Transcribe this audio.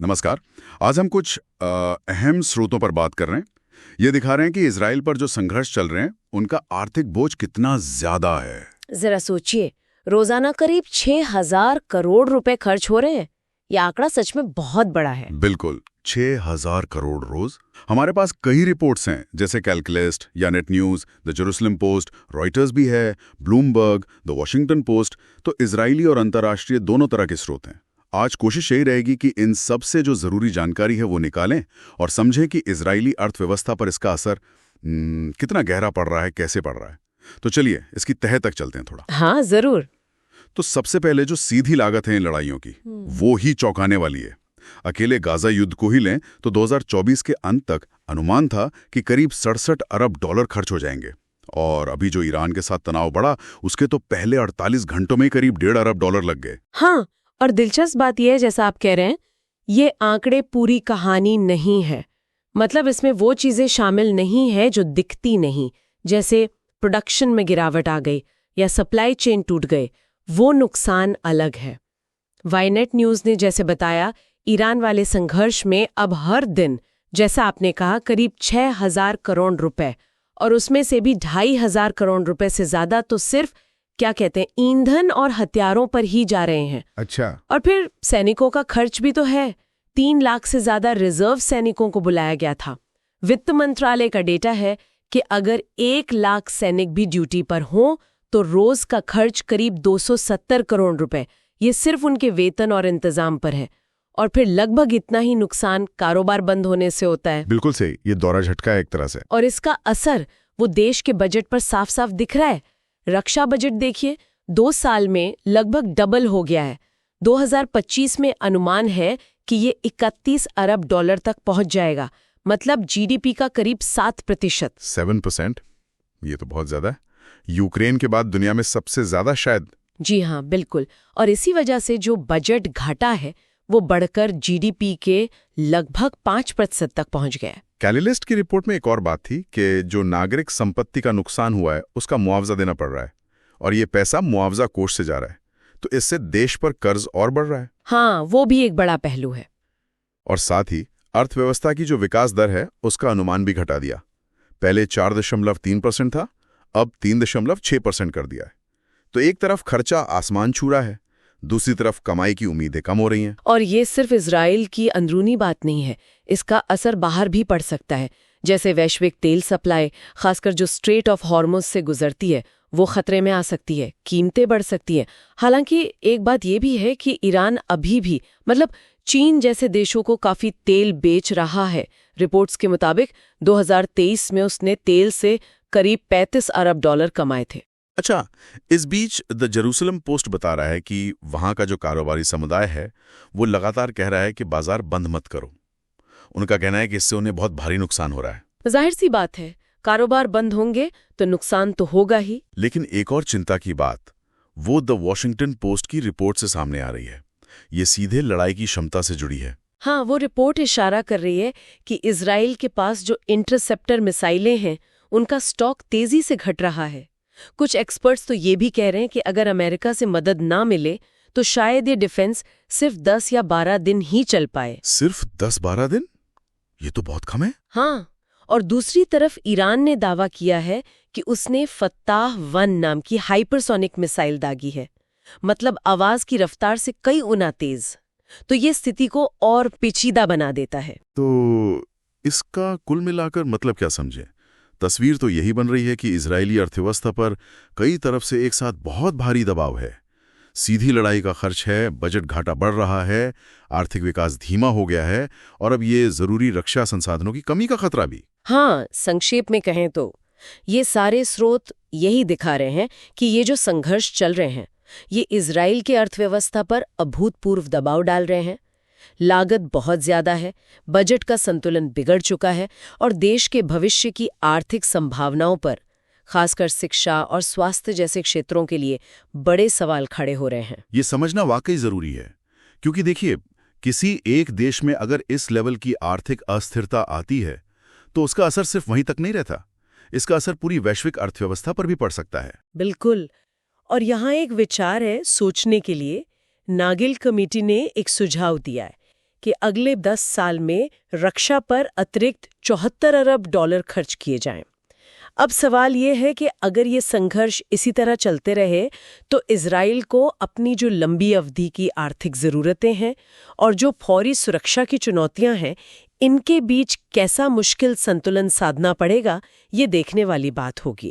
नमस्कार। आज हम कुछ अहम स्रोतों पर बात कर रहे हैं। ये दिखा रहे हैं कि इजराइल पर जो संघर्ष चल रहे हैं उनका आर्थिक बोझ कितना ज्यादा है। जरा सोचिए, रोजाना करीब 6,000 करोड़ रुपए खर्च हो रहे हैं। ये आंकड़ा सच में बहुत बड़ा है। बिल्कुल, 6,000 करोड़ रोज। हमारे पास कई रिपोर्ट्स हैं, जैसे कैलकुलेस्ट या net news, the Jerusalem post, Reuters भी है, ब्लूमबर्ग, द वॉशिंगटन पोस्ट। तो इजरायली और अंतर्राष्ट्रीय दोनों तरह के स्रोत हैं। आज कोशिश यही रहेगी कि इन सब से जो जरूरी जानकारी है वो निकालें और समझें कि इजरायली अर्थव्यवस्था पर इसका असर कितना गहरा पड़ रहा है, कैसे पड़ रहा है। तो चलिए इसकी तह तक चलते हैं थोड़ा। हाँ जरूर। तो सबसे पहले जो सीधी लागत है इन लड़ाइयों की, वो ही चौंकाने वाली है। अकेले गाजा युद्ध को ही लें तो 2024 के अंत तक अनुमान था कि करीब 67 अरब डॉलर खर्च हो जाएंगे। और अभी जो ईरान के साथ तनाव बढ़ा, उसके तो पहले 48 घंटों में करीब 1.5 अरब डॉलर लग गए। हाँ, और दिलचस्प बात यह है, जैसा आप कह रहे हैं, ये आंकड़े पूरी कहानी नहीं है। मतलब इसमें वो चीजें शामिल नहीं है जो दिखती नहीं, जैसे प्रोडक्शन में गिरावट आ गई या सप्लाई चेन टूट गए। वो नुकसान अलग है। वाईनेट न्यूज ने जैसे बताया, ईरान वाले संघर्ष में अब हर दिन, जैसा आपने कहा, करीब 6,000 करोड़ रुपए, और उसमें से भी 2,500 करोड़ रुपए से ज्यादा तो सिर्फ क्या कहते हैं, ईंधन और हथियारों पर ही जा रहे हैं। अच्छा। और फिर सैनिकों का खर्च भी तो है। 3 लाख से ज्यादा रिजर्व सैनिकों को बुलाया गया था। वित्त मंत्रालय का डेटा है कि अगर 1 लाख सैनिक भी ड्यूटी पर हों तो रोज का खर्च करीब 270 करोड़ रुपए, ये सिर्फ उनके वेतन और इंतजाम पर है। और फिर लगभग इतना ही नुकसान कारोबार बंद होने से होता है। बिल्कुल सही, ये दौरा झटका है एक तरह से। और इसका असर वो देश के बजट पर साफ साफ दिख रहा है। रक्षा बजट देखिए, 2 साल में लगभग डबल हो गया है। 2025 में अनुमान है कि ये 31 अरब डॉलर तक पहुंच जाएगा। मतलब जीडीपी का करीब 7%। 7%? ये तो बहुत ज्यादा है। यूक्रेन के बाद दुनिया में सबसे ज्यादा शायद। जी हाँ, बिल्कुल। और इसी वजह से जो बजट घाटा है वो बढ़कर जीडीपी के लगभग 5% तक पहुंच गया है। कैलिलिस्ट की रिपोर्ट में एक और बात थी कि जो नागरिक संपत्ति का नुकसान हुआ है उसका मुआवजा देना पड़ रहा है, और ये पैसा मुआवजा कोष से जा रहा है। तो इससे देश पर कर्ज और बढ़ रहा है। हाँ, वो भी एक बड़ा पहलू है। और साथ ही अर्थव्यवस्था की जो विकास दर है उसका अनुमान भी घटा दिया। पहले 4.3% था, अब 3.6% कर दिया है। तो एक तरफ खर्चा आसमान छू रहा है, दूसरी तरफ कमाई की उम्मीदें कम हो रही हैं। और ये सिर्फ इजराइल की अंदरूनी बात नहीं है, इसका असर बाहर भी पड़ सकता है। जैसे वैश्विक तेल सप्लाई, खासकर जो स्ट्रेट ऑफ हॉर्मुज से गुजरती है, वो खतरे में आ सकती है, कीमतें बढ़ सकती हैं। हालांकि एक बात ये भी है कि ईरान अभी भी, मतलब चीन जैसे देशों को काफी तेल बेच रहा है। रिपोर्ट्स के मुताबिक 2023 में उसने तेल से करीब 35 अरब डॉलर कमाए थे। अच्छा, इस बीच द जेरूसलम पोस्ट बता रहा है कि वहां का जो कारोबारी समुदाय है वो लगातार कह रहा है कि बाजार बंद मत करो। उनका कहना है कि इससे उन्हें बहुत भारी नुकसान हो रहा है। जाहिर सी बात है, कारोबार बंद होंगे तो नुकसान तो होगा ही। लेकिन एक और चिंता की बात वो द वॉशिंगटन पोस्ट की रिपोर्ट से सामने आ रही है। ये सीधे लड़ाई की क्षमता से जुड़ी है। हाँ, वो रिपोर्ट इशारा कर रही है कि इजराइल के पास जो इंटरसेप्टर मिसाइलें हैं उनका स्टॉक तेजी से घट रहा है। कुछ एक्सपर्ट्स तो ये भी कह रहे हैं कि अगर अमेरिका से मदद ना मिले तो शायद ये डिफेंस सिर्फ 10 या 12 दिन ही चल पाए। सिर्फ 10-12 दिन? ये तो बहुत कम है। हाँ, और दूसरी तरफ ईरान ने दावा किया है कि उसने फत्ताह-1 नाम की हाइपरसोनिक मिसाइल दागी है। मतलब आवाज की रफ्तार से कई गुना तेज। तो ये स्थिति को और पेचीदा बना देता है। तो इसका कुल मिलाकर मतलब क्या समझे? तस्वीर तो यही बन रही है कि इजरायली अर्थव्यवस्था पर कई तरफ से एक साथ बहुत भारी दबाव है। सीधी लड़ाई का खर्च है, बजट घाटा बढ़ रहा है, आर्थिक विकास धीमा हो गया है, और अब ये जरूरी रक्षा संसाधनों की कमी का खतरा भी। हाँ, संक्षेप में कहें तो ये सारे स्रोत यही दिखा रहे हैं कि ये जो संघर्ष चल रहे हैं ये इजराइल के अर्थव्यवस्था पर अभूतपूर्व दबाव डाल रहे हैं। लागत बहुत ज्यादा है, बजट का संतुलन बिगड़ चुका है, और देश के भविष्य की आर्थिक संभावनाओं पर, खासकर शिक्षा और स्वास्थ्य जैसे क्षेत्रों के लिए बड़े सवाल खड़े हो रहे हैं। ये समझना वाकई जरूरी है, क्योंकि देखिए, किसी एक देश में अगर इस लेवल की आर्थिक अस्थिरता आती है तो उसका असर सिर्फ वहीं तक नहीं रहता, इसका असर पूरी वैश्विक अर्थव्यवस्था पर भी पड़ सकता है। बिल्कुल। और यहाँ एक विचार है सोचने के लिए। नागिल कमेटी ने एक सुझाव दिया है कि अगले 10 साल में रक्षा पर अतिरिक्त $74 अरब खर्च किए जाएं। अब सवाल ये है कि अगर ये संघर्ष इसी तरह चलते रहे तो इजराइल को अपनी जो लंबी अवधि की आर्थिक ज़रूरतें हैं और जो फौरी सुरक्षा की चुनौतियां हैं, इनके बीच कैसा मुश्किल संतुलन साधना पड़ेगा, ये देखने वाली बात होगी।